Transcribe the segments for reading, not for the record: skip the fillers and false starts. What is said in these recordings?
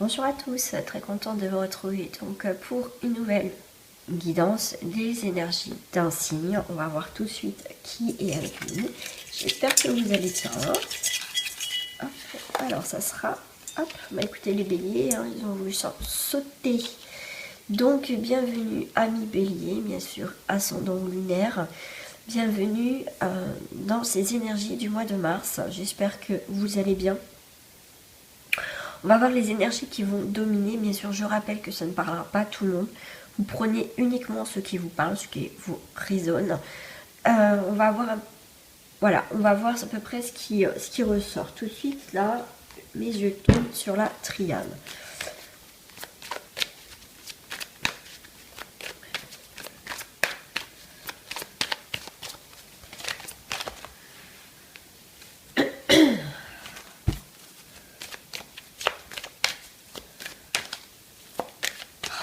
Bonjour à tous, très contente de vous retrouver donc pour une nouvelle guidance des énergies d'un signe. On va voir tout de suite qui est avec nous. J'espère que vous allez bien. Hop. Alors ça sera, hop, bah écoutez les béliers, hein, ils ont voulu sauter. Donc bienvenue amis béliers, bien sûr ascendant lunaire. Bienvenue dans ces énergies du mois de mars. J'espère que vous allez bien. On va voir les énergies qui vont dominer. Bien sûr, je rappelle que ça ne parlera pas à tout le monde. Vous prenez uniquement ce qui vous parle, ce qui vous résonne. On va voir, voilà, on va voir à peu près ce qui ressort. Tout de suite, là, mes yeux tombent sur la triade.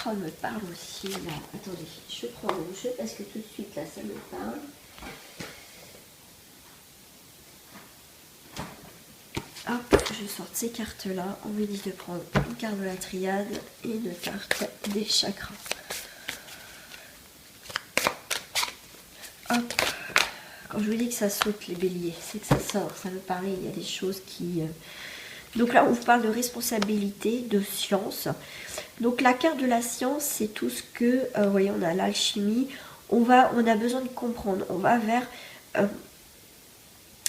Oh, me parle aussi là. Attendez, je prends mon jeu parce que tout de suite là, ça me parle. Hop, je sors ces cartes-là. On me dit de prendre une carte de la triade et une carte des chakras. Hop. Quand je vous dis que ça saute les béliers, c'est que ça sort, ça veut parler, il y a des choses qui... Donc là, on vous parle de responsabilité, de science. Donc la carte de la science, c'est tout ce que... vous voyez, on a l'alchimie, on a besoin de comprendre, on va vers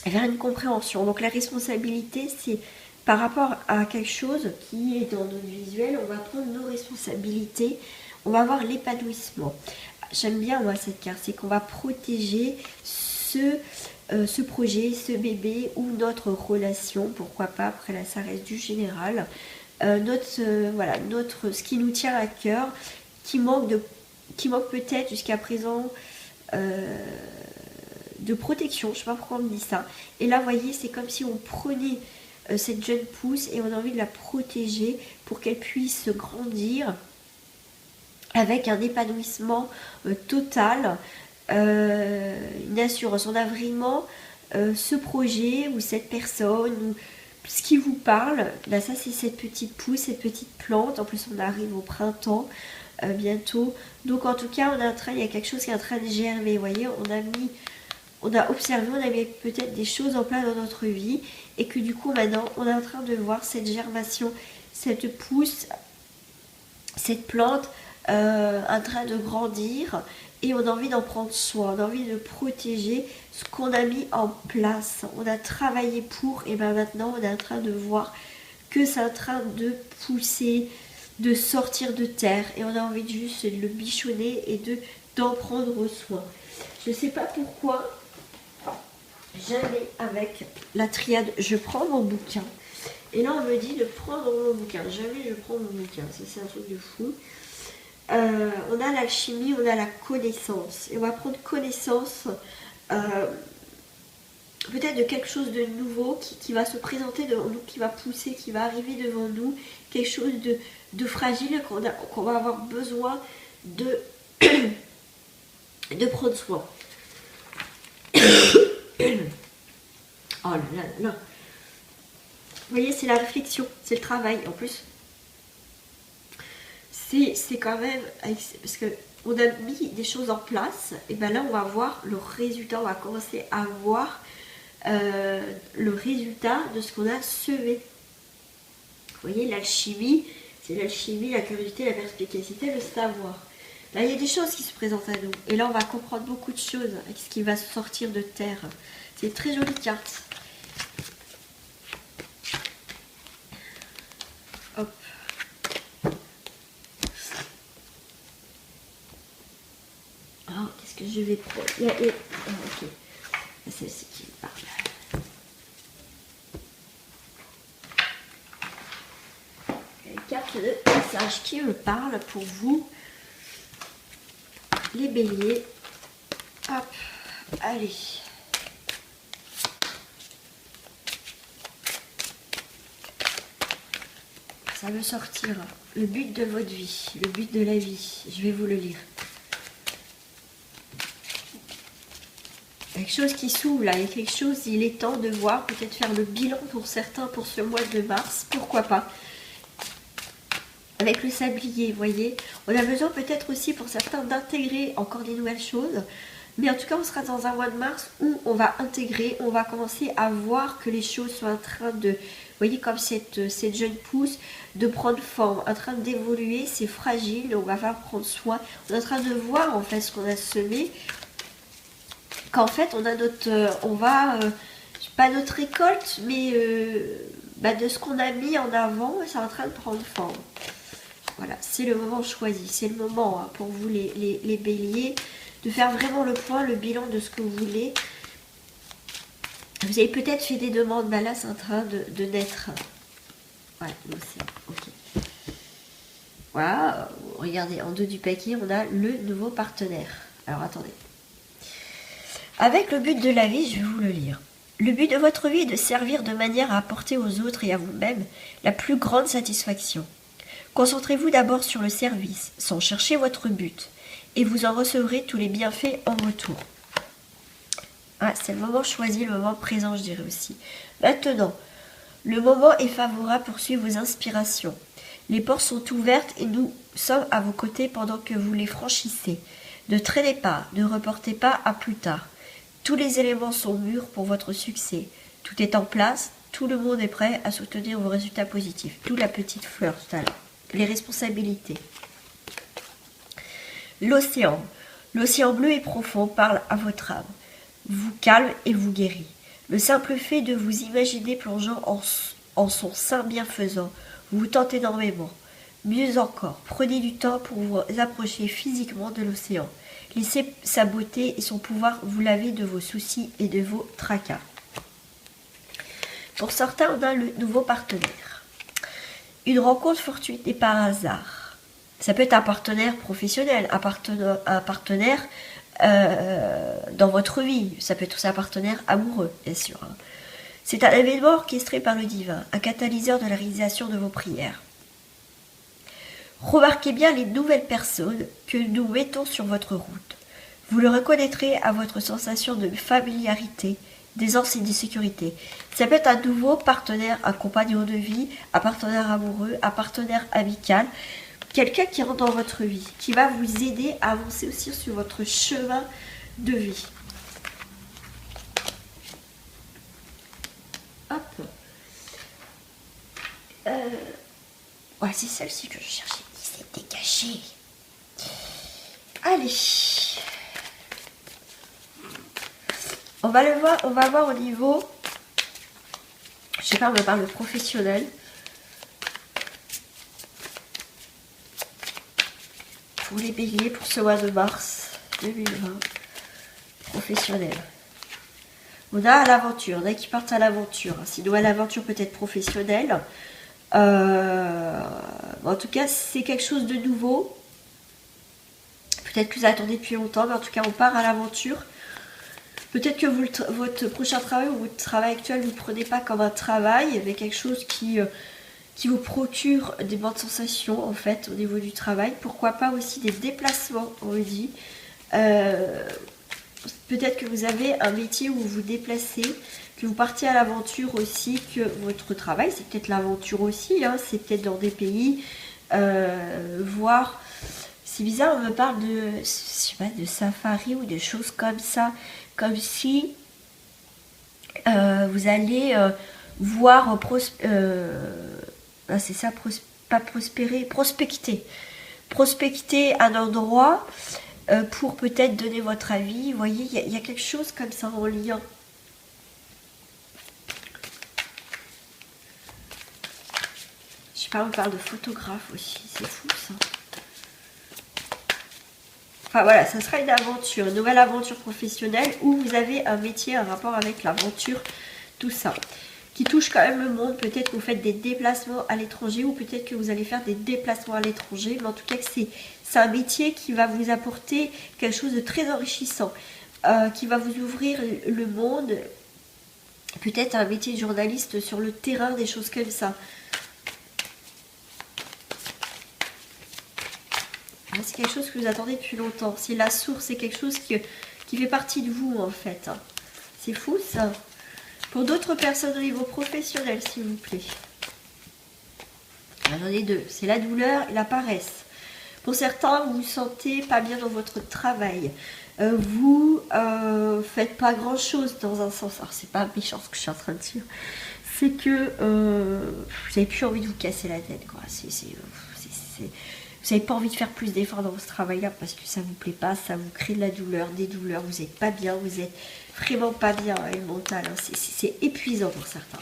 une compréhension. Donc la responsabilité, c'est par rapport à quelque chose qui est dans notre visuel, on va prendre nos responsabilités, on va avoir l'épanouissement. J'aime bien moi cette carte, c'est qu'on va protéger ce projet, ce bébé ou notre relation, pourquoi pas, après là ça reste du général, ce qui nous tient à cœur, qui manque peut-être jusqu'à présent de protection, je sais pas pourquoi on me dit ça, et là vous voyez c'est comme si on prenait cette jeune pousse et on a envie de la protéger pour qu'elle puisse grandir avec un épanouissement total, une assurance. On a vraiment ce projet ou cette personne ou ce qui vous parle. Là, ça c'est cette petite pousse, cette petite plante. En plus, on arrive au printemps bientôt. Donc, en tout cas, il y a quelque chose qui est en train de germer. Vous voyez, on a observé, on a mis peut-être des choses en place dans notre vie et que du coup, maintenant, on est en train de voir cette germation, cette pousse, cette plante en train de grandir et on a envie d'en prendre soin, on a envie de protéger ce qu'on a mis en place. On a travaillé pour et bien maintenant on est en train de voir que c'est en train de pousser, de sortir de terre et on a envie de juste de le bichonner et d'en prendre soin. Je ne sais pas pourquoi, jamais avec la triade, je prends mon bouquin. Et là, on me dit de prendre mon bouquin. Jamais je prends mon bouquin. Ça, c'est un truc de fou. On a l'alchimie, on a la connaissance. Et on va prendre connaissance peut-être de quelque chose de nouveau qui va se présenter devant nous, qui va pousser, qui va arriver devant nous. Quelque chose de fragile qu'on va avoir besoin de prendre soin. Oh là là là. Vous voyez, c'est la réflexion, c'est le travail. En plus, c'est quand même... Parce qu'on a mis des choses en place, et bien là, on va voir le résultat. On va commencer à voir le résultat de ce qu'on a semé. Vous voyez, l'alchimie, c'est l'alchimie, la curiosité, la perspicacité, le savoir. Là, il y a des choses qui se présentent à nous. Et là, on va comprendre beaucoup de choses avec ce qui va sortir de terre. C'est une très jolie carte. Hop. Oh, qu'est-ce que je vais prendre? Ok. C'est celle-ci qui me parle. Une carte de message qui me parle pour vous, les béliers. Hop. Allez. Ça veut sortir le but de votre vie, le but de la vie. Je vais vous le lire. Quelque chose qui s'ouvre là, il y a quelque chose, il est temps de voir, peut-être faire le bilan pour certains pour ce mois de mars, pourquoi pas. avec le sablier, vous voyez. On a besoin peut-être aussi pour certains d'intégrer encore des nouvelles choses. Mais en tout cas, on sera dans un mois de mars où on va intégrer, on va commencer à voir que les choses sont en train de, vous voyez, comme cette jeune pousse, de prendre forme, en train d'évoluer, c'est fragile, on va falloir prendre soin. On est en train de voir en fait ce qu'on a semé, qu'en fait on a pas notre récolte, mais de ce qu'on a mis en avant, c'est en train de prendre forme. Voilà, c'est le moment choisi, c'est le moment pour vous les béliers, de faire vraiment le point, le bilan de ce que vous voulez. Vous avez peut-être fait des demandes, là c'est en train de naître. Ouais, l'océan, ok. Voilà, regardez, en dos du paquet, on a le nouveau partenaire. Alors attendez. Avec le but de la vie, je vais vous le lire. Le but de votre vie est de servir de manière à apporter aux autres et à vous-même la plus grande satisfaction. Concentrez-vous d'abord sur le service, sans chercher votre but, et vous en recevrez tous les bienfaits en retour. Ah, c'est le moment choisi, le moment présent, je dirais aussi. Maintenant, le moment est favorable pour suivre vos inspirations. Les portes sont ouvertes et nous sommes à vos côtés pendant que vous les franchissez. Ne traînez pas, ne reportez pas à plus tard. Tous les éléments sont mûrs pour votre succès. Tout est en place, tout le monde est prêt à soutenir vos résultats positifs. Tout la petite fleur tout à l'heure. Les responsabilités. L'océan. L'océan bleu et profond parle à votre âme. Vous calme et vous guérit. Le simple fait de vous imaginer plongeant en son sein bienfaisant vous tente énormément. Mieux encore, prenez du temps pour vous approcher physiquement de l'océan. Laissez sa beauté et son pouvoir vous laver de vos soucis et de vos tracas. Pour certains, on a le nouveau partenaire. Une rencontre fortuite par hasard. Ça peut être un partenaire professionnel, un partenaire dans votre vie. Ça peut être aussi un partenaire amoureux, bien sûr. C'est un événement orchestré par le divin, un catalyseur de la réalisation de vos prières. Remarquez bien les nouvelles personnes que nous mettons sur votre route. Vous le reconnaîtrez à votre sensation de familiarité, d'aisance et de sécurité. Ça peut être un nouveau partenaire, un compagnon de vie, un partenaire amoureux, un partenaire amical, quelqu'un qui rentre dans votre vie, qui va vous aider à avancer aussi sur votre chemin de vie. Hop. Ouais, c'est celle-ci que je cherchais. Il s'est dégagé. Allez. On va voir au niveau, je sais pas, on va parler professionnel. Pour les béliers, pour ce mois de mars 2020, professionnel. On a à l'aventure, on a qui partent à l'aventure. Sinon, à l'aventure peut-être professionnelle. En tout cas, c'est quelque chose de nouveau. Peut-être que vous attendez depuis longtemps, mais en tout cas, on part à l'aventure. Peut-être que votre prochain travail ou votre travail actuel, vous ne prenez pas comme un travail, mais quelque chose qui vous procure des bonnes sensations, en fait, au niveau du travail. Pourquoi pas aussi des déplacements, on le dit. Peut-être que vous avez un métier où vous vous déplacez, que vous partez à l'aventure aussi, que votre travail, c'est peut-être l'aventure aussi, c'est peut-être dans des pays, voire... C'est bizarre, on me parle je sais pas, de safari ou de choses comme ça, comme si vous allez voir, c'est ça, pas prospérer, prospecter un endroit pour peut-être donner votre avis. Vous voyez, il y a quelque chose comme ça en lien. Je sais pas, on parle de photographe aussi, c'est fou ça. Enfin voilà, ça sera une aventure, une nouvelle aventure professionnelle où vous avez un métier, un rapport avec l'aventure, tout ça. Qui touche quand même le monde, peut-être que vous faites des déplacements à l'étranger ou peut-être que vous allez faire des déplacements à l'étranger. Mais en tout cas, c'est un métier qui va vous apporter quelque chose de très enrichissant, qui va vous ouvrir le monde. Peut-être un métier de journaliste sur le terrain, des choses comme ça. C'est quelque chose que vous attendez depuis longtemps. C'est la source, c'est quelque chose qui fait partie de vous en fait. C'est fou ça. Pour d'autres personnes au niveau professionnel, s'il vous plaît. J'en ai deux. C'est la douleur et la paresse. Pour certains, vous vous sentez pas bien dans votre travail. Vous faites pas grand chose dans un sens. Alors c'est pas méchant ce que je suis en train de dire. C'est que vous avez plus envie de vous casser la tête, quoi. Vous n'avez pas envie de faire plus d'efforts dans ce travail-là parce que ça vous plaît pas, ça vous crée de la douleur, des douleurs, vous n'êtes pas bien, vous êtes vraiment pas bien, hein, le mental. Hein. C'est épuisant pour certains.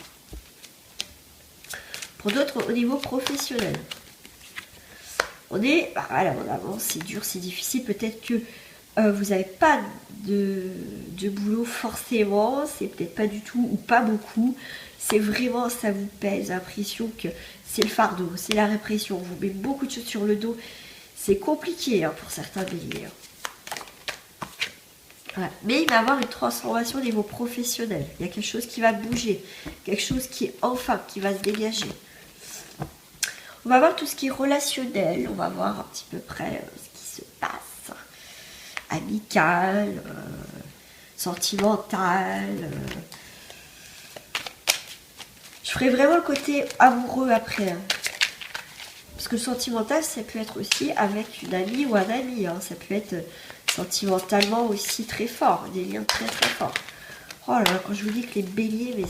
Pour d'autres, au niveau professionnel, on est, voilà, on avance, c'est dur, c'est difficile. Peut-être que vous n'avez pas de boulot forcément, c'est peut-être pas du tout ou pas beaucoup. C'est vraiment, ça vous pèse, l'impression que c'est le fardeau, c'est la répression. On vous met beaucoup de choses sur le dos. C'est compliqué hein, pour certains béliers. Ouais. Mais il va y avoir une transformation au niveau professionnel. Il y a quelque chose qui va bouger, quelque chose qui est enfin, qui va se dégager. On va voir tout ce qui est relationnel, on va voir un petit peu près ce qui se passe. Amical, sentimental. Je ferai vraiment le côté amoureux après. Hein. Parce que sentimental, ça peut être aussi avec une amie ou un ami. Hein. Ça peut être sentimentalement aussi très fort, des liens très très forts. Oh là là, quand je vous dis que les béliers, mais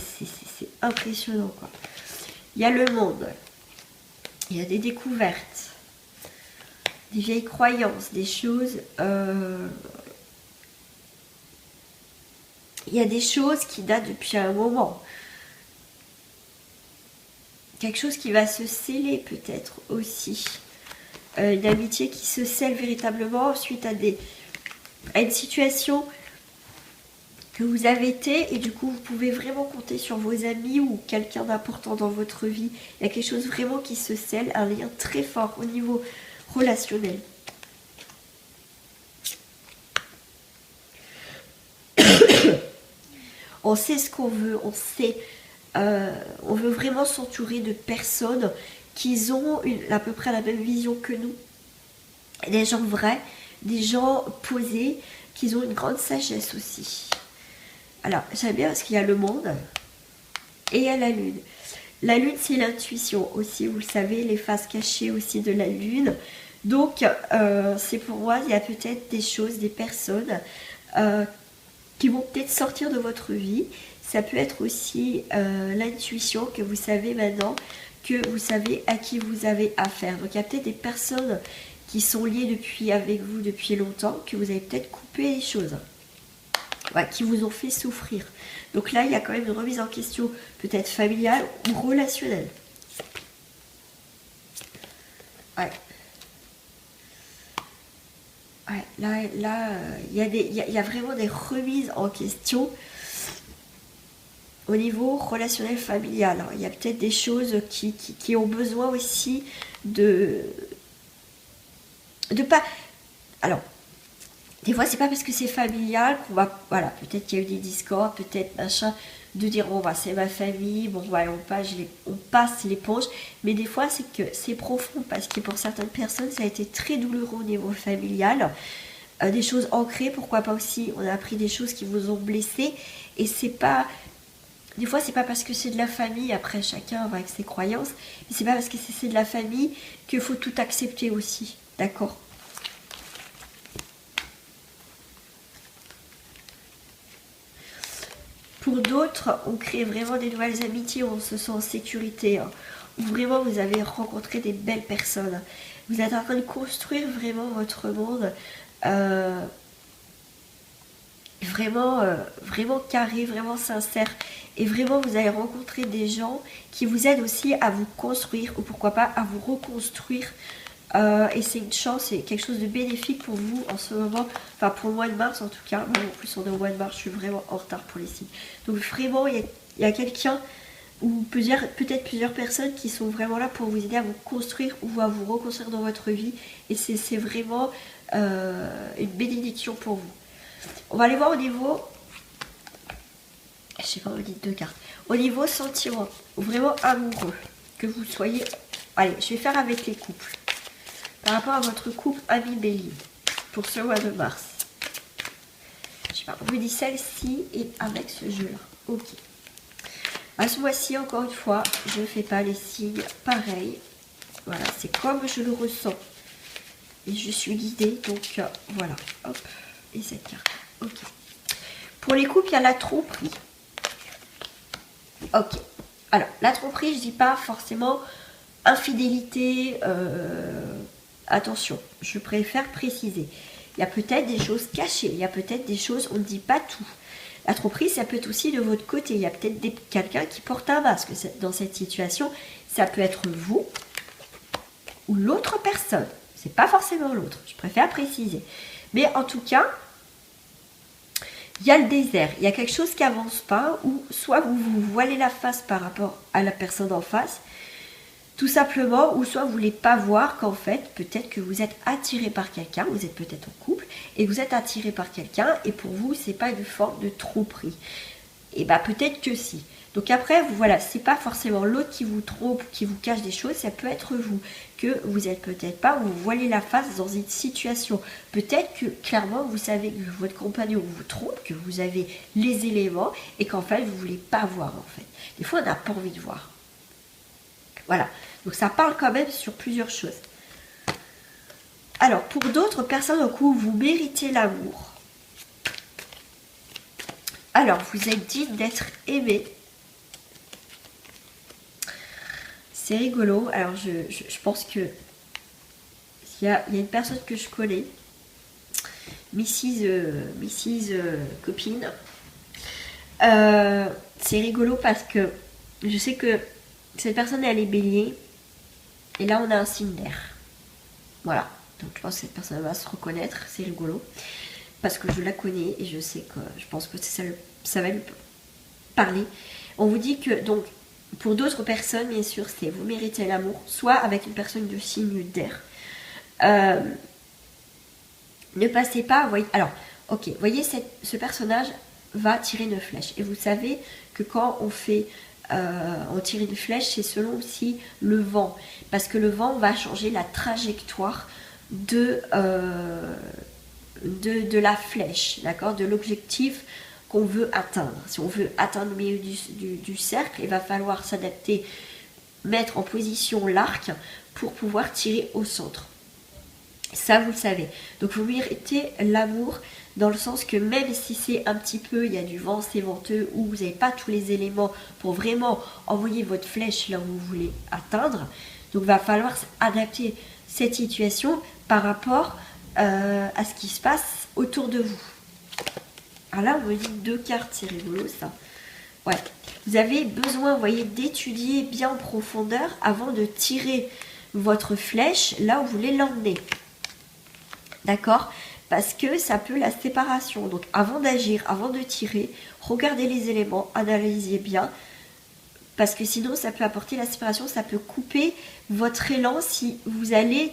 c'est impressionnant quoi. Il y a le monde. Il y a des découvertes, des vieilles croyances, des choses. Il y a des choses qui datent depuis un moment. Quelque chose qui va se sceller peut-être aussi. Une amitié qui se scelle véritablement suite à une situation que vous avez été. Et du coup, vous pouvez vraiment compter sur vos amis ou quelqu'un d'important dans votre vie. Il y a quelque chose vraiment qui se scelle, un lien très fort au niveau relationnel. On sait ce qu'on veut, on veut vraiment s'entourer de personnes qui ont à peu près la même vision que nous. Des gens vrais, des gens posés, qui ont une grande sagesse aussi. Alors, j'aime bien parce qu'il y a le monde et il y a la lune. La lune, c'est l'intuition aussi, vous le savez, les faces cachées aussi de la lune. Donc, c'est pour moi, il y a peut-être des choses, des personnes qui vont peut-être sortir de votre vie. Ça peut être aussi l'intuition que vous savez maintenant, que vous savez à qui vous avez affaire. Donc, il y a peut-être des personnes qui sont liées avec vous depuis longtemps, que vous avez peut-être coupé les choses. Ouais, qui vous ont fait souffrir. Donc là, il y a quand même une remise en question, peut-être familiale ou relationnelle. Ouais. Ouais, là, il y a vraiment des remises en question au niveau relationnel familial. Alors, il y a peut-être des choses qui ont besoin aussi de pas... Alors, des fois, c'est pas parce que c'est familial qu'on va... Voilà, peut-être qu'il y a eu des discords, peut-être machin, de dire, bon, bah, c'est ma famille, bon, ouais, on passe l'éponge. Mais des fois, c'est que c'est profond, parce que pour certaines personnes, ça a été très douloureux au niveau familial. Des choses ancrées, pourquoi pas aussi, on a appris des choses qui vous ont blessé. Et c'est pas... Des fois, c'est pas parce que c'est de la famille, après, chacun va avec ses croyances, mais c'est pas parce que c'est de la famille qu'il faut tout accepter aussi, d'accord ? Pour d'autres, on crée vraiment des nouvelles amitiés, on se sent en sécurité. Hein, où vraiment, vous avez rencontré des belles personnes. Vous êtes en train de construire vraiment votre monde. Vraiment carré, vraiment sincère. Et vraiment, vous allez rencontrer des gens qui vous aident aussi à vous construire, ou pourquoi pas à vous reconstruire. Et c'est une chance, c'est quelque chose de bénéfique pour vous en ce moment, enfin pour le mois de mars en tout cas. Moi, en plus on est au mois de mars, je suis vraiment en retard pour les signes. Donc vraiment, il y a quelqu'un ou peut-être plusieurs personnes qui sont vraiment là pour vous aider à vous construire ou à vous reconstruire dans votre vie. Et c'est vraiment une bénédiction pour vous. On va aller voir au niveau, je sais pas, on dit deux cartes. Au niveau sentiment, vraiment amoureux, que vous soyez... Allez, je vais faire avec les couples. Par rapport à votre couple ami bélier, pour ce mois de mars. Je sais pas, on vous dit celle-ci et avec ce jeu-là. Ok. À ce mois-ci, encore une fois, je ne fais pas les signes pareils. Voilà, c'est comme je le ressens. Et je suis guidée, donc voilà. Hop, et cette carte. Ok. Pour les couples, il y a la tromperie. Ok. Alors, la tromperie, je dis pas forcément infidélité. Attention, je préfère préciser. Il y a peut-être des choses cachées. Il y a peut-être des choses, on ne dit pas tout. La tromperie, ça peut être aussi de votre côté. Il y a peut-être quelqu'un qui porte un masque dans cette situation. Ça peut être vous ou l'autre personne. C'est pas forcément l'autre. Je préfère préciser. Mais en tout cas, il y a le désert. Il y a quelque chose qui avance pas, ou soit vous vous voilez la face par rapport à la personne en face, tout simplement, ou soit vous voulez pas voir qu'en fait, peut-être que vous êtes attiré par quelqu'un, vous êtes peut-être en couple, et vous êtes attiré par quelqu'un, et pour vous, c'est pas une forme de tromperie. Et bah peut-être que si. Donc après, voilà, c'est pas forcément l'autre qui vous trompe, qui vous cache des choses, ça peut être vous, que vous êtes peut-être pas, ou vous voilez la face dans une situation. Peut-être que clairement, vous savez que votre compagnon vous trompe, que vous avez les éléments, et qu'en fait, vous voulez pas voir en fait. Des fois, on n'a pas envie de voir. Voilà, donc ça parle quand même sur plusieurs choses. Alors, pour d'autres personnes, au coup, vous méritez l'amour. Alors, vous êtes digne d'être aimé. C'est rigolo. Alors, je pense que il y a une personne que je connais, Mrs. Copine. C'est rigolo parce que je sais que cette personne, elle est bélier. Et là, on a un signe d'air. Voilà. Donc, je pense que cette personne va se reconnaître. C'est rigolo. Parce que je la connais et je sais que je pense que ça va lui parler. On vous dit que, donc, pour d'autres personnes, bien sûr, c'est vous méritez l'amour, soit avec une personne de signe d'air. Ne passez pas, voyez, alors, ok, voyez, ce personnage va tirer une flèche. Et vous savez que quand on tire une flèche, c'est selon aussi le vent. Parce que le vent va changer la trajectoire de la flèche, d'accord, de l'objectif qu'on veut atteindre. Si on veut atteindre le milieu du cercle, il va falloir s'adapter, mettre en position l'arc pour pouvoir tirer au centre. Ça, vous le savez. Donc, vous méritez l'amour dans le sens que même si c'est un petit peu, il y a du vent, c'est venteux, ou vous n'avez pas tous les éléments pour vraiment envoyer votre flèche là où vous voulez atteindre, donc il va falloir adapter cette situation par rapport à ce qui se passe autour de vous. Alors là, on me dit 2 cartes, c'est rigolo ça. Ouais. Vous avez besoin, vous voyez, d'étudier bien en profondeur avant de tirer votre flèche là où vous voulez l'emmener. D'accord ? Parce que ça peut la séparation. Donc avant d'agir, avant de tirer, regardez les éléments, analysez bien. Parce que sinon, ça peut apporter la séparation, ça peut couper votre élan si vous allez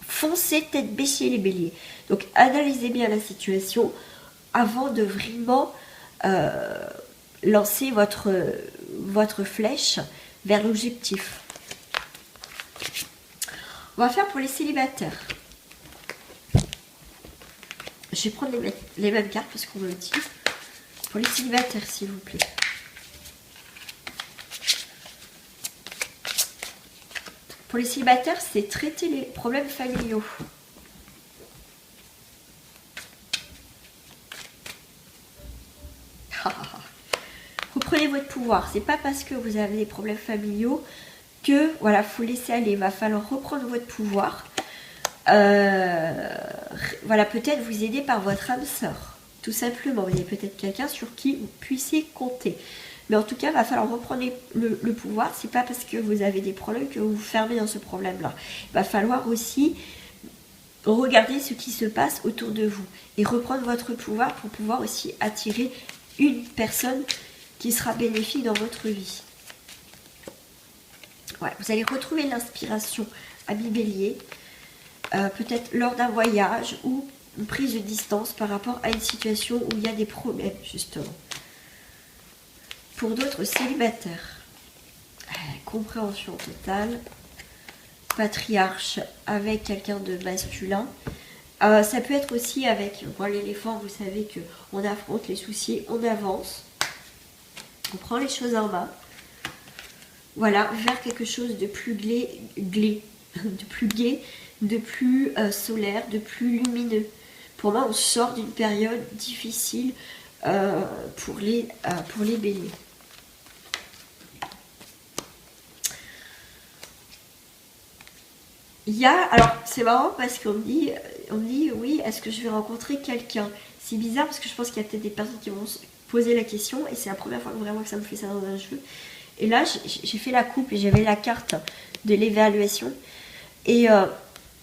foncer tête baissée les béliers. Donc analysez bien la situation avant de vraiment lancer votre flèche vers l'objectif. On va faire pour les célibataires. Je vais prendre les mêmes cartes parce qu'on me le dit. Pour les célibataires, s'il vous plaît. Pour les célibataires, c'est traiter les problèmes familiaux. Reprenez votre pouvoir. C'est pas parce que vous avez des problèmes familiaux que, voilà, faut laisser aller. Il va falloir reprendre votre pouvoir. Voilà, peut-être vous aider par votre âme sœur. Tout simplement. Vous avez peut-être quelqu'un sur qui vous puissiez compter. Mais en tout cas, il va falloir reprendre le pouvoir. C'est pas parce que vous avez des problèmes que vous vous fermez dans ce problème-là. Il va falloir aussi regarder ce qui se passe autour de vous et reprendre votre pouvoir pour pouvoir aussi attirer une personne qui sera bénéfique dans votre vie. Ouais, vous allez retrouver l'inspiration à mi-bélier, peut-être lors d'un voyage ou une prise de distance par rapport à une situation où il y a des problèmes, justement. Pour d'autres célibataires, compréhension totale, patriarche avec quelqu'un de masculin. Ça peut être aussi avec l'éléphant, vous savez qu'on affronte les soucis, on avance, on prend les choses en main. Voilà, vers quelque chose de plus gai, de plus gai, de plus solaire, de plus lumineux. Pour moi, on sort d'une période difficile pour les béliers. Alors c'est marrant parce qu'on me dit, oui, est-ce que je vais rencontrer quelqu'un? C'est bizarre parce que je pense qu'il y a peut-être des personnes qui vont se poser la question et c'est la première fois vraiment que ça me fait ça dans un jeu. Et là, j'ai fait la coupe et j'avais la carte de l'évaluation. Et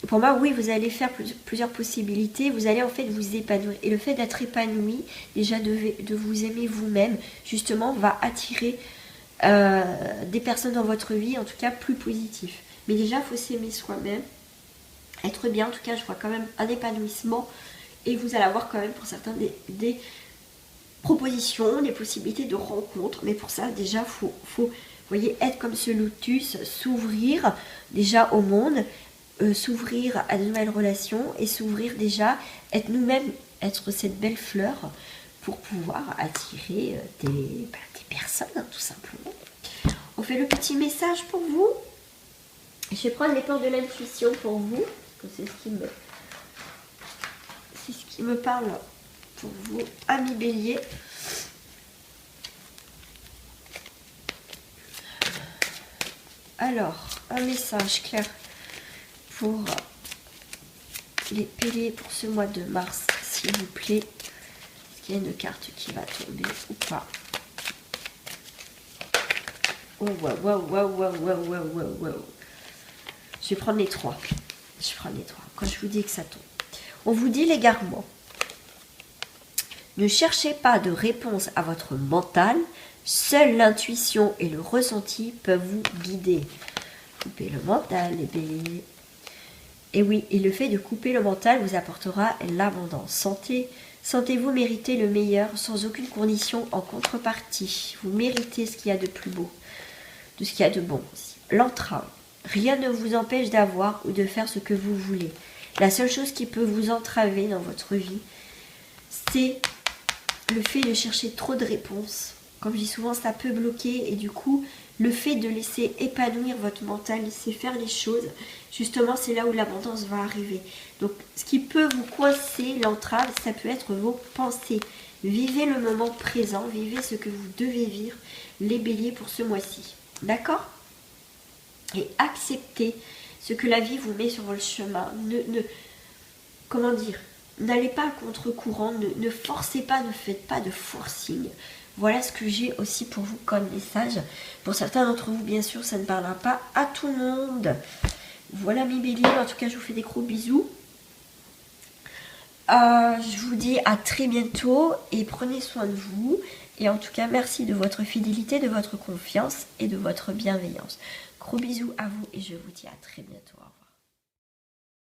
pour moi, oui, vous allez faire plusieurs possibilités. Vous allez en fait vous épanouir. Et le fait d'être épanoui, déjà de vous aimer vous-même, justement, va attirer des personnes dans votre vie, en tout cas plus positives. Mais déjà, il faut s'aimer soi-même, être bien. En tout cas, je vois quand même un épanouissement. Et vous allez avoir quand même pour certains des propositions, des possibilités de rencontres. Mais pour ça, déjà, il faut, vous voyez, être comme ce lotus, s'ouvrir déjà au monde, s'ouvrir à de nouvelles relations et s'ouvrir déjà, être nous-mêmes, être cette belle fleur pour pouvoir attirer des personnes, hein, tout simplement. On fait le petit message pour vous. Je vais prendre les portes de l'intuition pour vous, parce que c'est ce qui me parle pour vous, amis bélier. Alors, un message clair pour les béliers pour ce mois de mars, s'il vous plaît. Est-ce qu'il y a une carte qui va tomber ou pas? Oh, waouh. Je vais prendre les trois. Quand je vous dis que ça tombe. On vous dit l'égarement. Ne cherchez pas de réponse à votre mental. Seule l'intuition et le ressenti peuvent vous guider. Coupez le mental, les béliers. Et oui, et le fait de couper le mental vous apportera l'abondance. Sentez-vous mériter le meilleur sans aucune condition en contrepartie. Vous méritez ce qu'il y a de plus beau, de ce qu'il y a de bon aussi. L'entrave. Rien ne vous empêche d'avoir ou de faire ce que vous voulez. La seule chose qui peut vous entraver dans votre vie, c'est le fait de chercher trop de réponses. Comme je dis souvent, ça peut bloquer et du coup, le fait de laisser épanouir votre mental, laisser faire les choses, justement, c'est là où l'abondance va arriver. Donc, ce qui peut vous coincer, l'entrave, ça peut être vos pensées. Vivez le moment présent, vivez ce que vous devez vivre, les béliers, pour ce mois-ci. D'accord ? Et acceptez ce que la vie vous met sur votre chemin. Comment dire ? N'allez pas à contre-courant, ne forcez pas, ne faites pas de forcing. Voilà ce que j'ai aussi pour vous comme message. Pour certains d'entre vous, bien sûr, ça ne parlera pas à tout le monde. Voilà mes béliers, en tout cas, je vous fais des gros bisous. Je vous dis à très bientôt et prenez soin de vous. Et en tout cas, merci de votre fidélité, de votre confiance et de votre bienveillance. Gros bisous à vous et je vous dis à très bientôt. Au revoir.